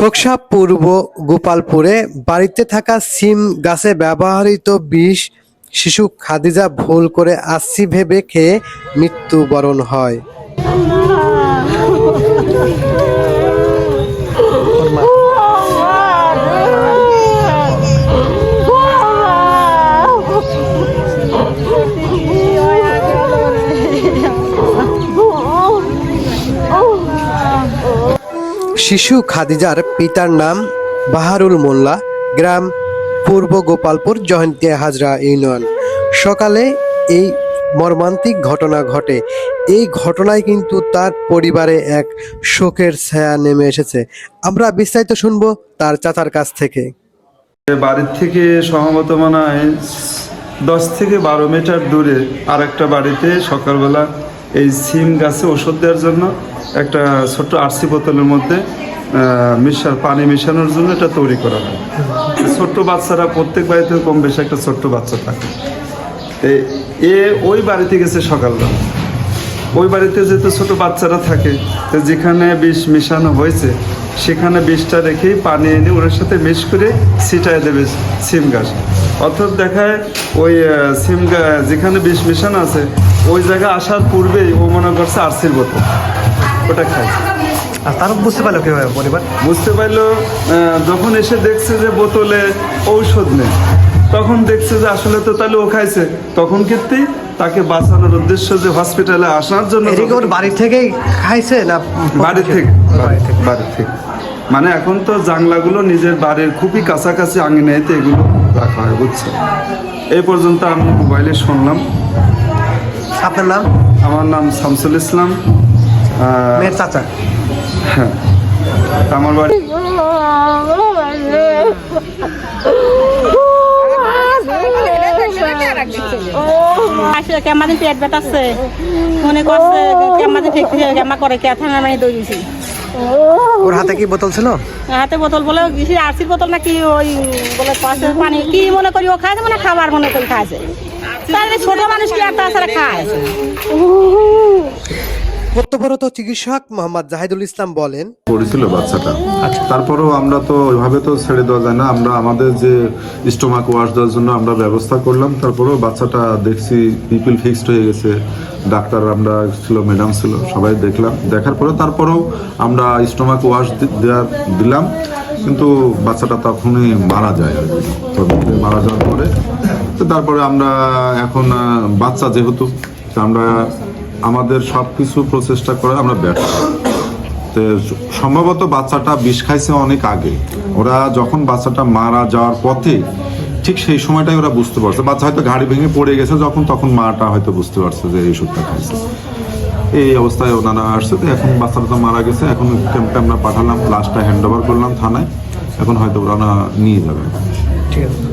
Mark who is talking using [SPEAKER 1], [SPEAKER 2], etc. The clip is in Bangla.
[SPEAKER 1] খোকসা পূর্ব গোপালপুরে বাড়িতে থাকা সিম গাছে ব্যবহৃত বিষ শিশু খাদিজা ভুল করে আসছি ভেবে খেয়ে মৃত্যুবরণ হয়। শিশু খাদিজার পিতার নাম বাহারুল মোল্লা, গ্রাম পূর্ব গোপালপুর, জয়ন্তিয়া হাজরা ইউনিয়ন। সকালে এই মর্মান্তিক ঘটনা ঘটে। এই ঘটনায় কিন্তু তার পরিবারে এক শোকের ছায়া নেমে এসেছে। আমরা বিস্তারিত শুনবো তার চাচার কাছ থেকে।
[SPEAKER 2] বাড়ির থেকে সম্ভবত মনে হয় 10 থেকে 12 মিটার দূরে আরেকটা বাড়িতে সকালবেলা এই সিম গাছে ওষুধ দেওয়ার জন্য একটা ছোট্ট আরসি বোতলের মধ্যে পানি মেশানোর জন্য এটা তৈরি করা হয়। ছোট্ট বাচ্চারা প্রত্যেক বাড়িতে কম বেশি একটা ছোট্ট বাচ্চা থাকে। ওই বাড়িতে গেছে সকালবেলা। ওই বাড়িতে যেহেতু ছোট বাচ্চারা থাকে, তো যেখানে বিষ মেশানো হয়েছে সেখানে বিষটা রেখেই পানি এনে ওর সাথে মিশ করে ছিটায় দেবে সিম গাছ। অর্থাৎ দেখায় ওই সিম যেখানে বিষ মেশানো আছে ওই জায়গায় আসার পূর্বেই ও মনে করছে আরসির বোতল, ওটা খায়।
[SPEAKER 1] আর তারও বুঝতে পারলো কিভাবে পরিবার?
[SPEAKER 2] বুঝতে পারলো যখন এসে দেখছে যে বোতলে ঔষধ নেই, তখন দেখছে যে আসলে তো তাহলে ও খাইছে। তখন ক্ষেত্রেই তাকে বাঁচানোর উদ্দেশ্য যে হসপিটালে আসার জন্য।
[SPEAKER 1] বাড়ি থেকেই খাইছে না?
[SPEAKER 2] বাড়ি থেকে। মানে এখন তো জাংলাগুলো নিজের বাড়ির খুবই কাছাকাছি আঙিনাতে এগুলো রাখা হয়, বুঝছো। এই পর্যন্ত আমি মোবাইলে শুনলাম।
[SPEAKER 1] আপনার নাম?
[SPEAKER 2] আমার নাম শামসুল ইসলাম।
[SPEAKER 1] মেয়ের চাচা?
[SPEAKER 2] হ্যাঁ, আমার বাড়ি।
[SPEAKER 3] কেমাদিন পেট ব্যথাচ্ছে মনে করছে, কেমাদিন ঠিক কেমা করে কে থানা মাই দৌড়িয়েছি।
[SPEAKER 1] ওর হাতে কি বোতল ছিল?
[SPEAKER 3] হাতে বোতল বলে আরসির বোতল নাকি ওই বলে পাশে পানি কি মনে করি ও খাইছে, মানে খাবার মনে করি খাইছে। তাহলে ছোট মানুষ কি আর তাছাড়া খায়?
[SPEAKER 1] কর্তব্যরত চিকিৎসক মোহাম্মদ জাহিদুল ইসলাম বলেন,
[SPEAKER 4] পড়েছিল বাচ্চাটা। তারপরেও আমরা তো ওইভাবে তো ছেড়ে দেওয়া যায় না। আমরা আমাদের যে স্টোমাক ওয়াশ দেওয়ার জন্য আমরা ব্যবস্থা করলাম। তারপরেও বাচ্চাটা দেখছি পিপল ফিক্সড হয়ে গেছে। ডাক্তার আমরা ছিল, ম্যাডাম ছিল, সবাই দেখলাম। দেখার পরে তারপরেও আমরা স্টোমাক ওয়াশ দিলাম, কিন্তু বাচ্চাটা তখনই মারা যায় আর কি। মারা যাওয়ার পরে তো তারপরে আমরা এখন বাচ্চা যেহেতু আমরা আমাদের সব কিছু প্রচেষ্টা করে আমরা ব্যর্থ। তো সম্ভবত বাচ্চাটা বিষ খাইছে অনেক আগে। ওরা যখন বাচ্চাটা মারা যাওয়ার পথে ঠিক সেই সময়টাই ওরা বুঝতে পারছে। বাচ্চা হয়তো ঘাড়ি ভেঙে পড়ে গেছে তখন মাটা হয়তো বুঝতে পারছে যে এই ওষুধটা খাইছে। এই অবস্থায় ওনারা আসছে। তো এখন বাচ্চাটা তো মারা গেছে। এখন ক্যাম্পে আমরা পাঠালাম, লাশটা হ্যান্ড ওভার করলাম থানায়। এখন হয়তো ওরা নিয়ে যাবে।
[SPEAKER 1] ঠিক আছে।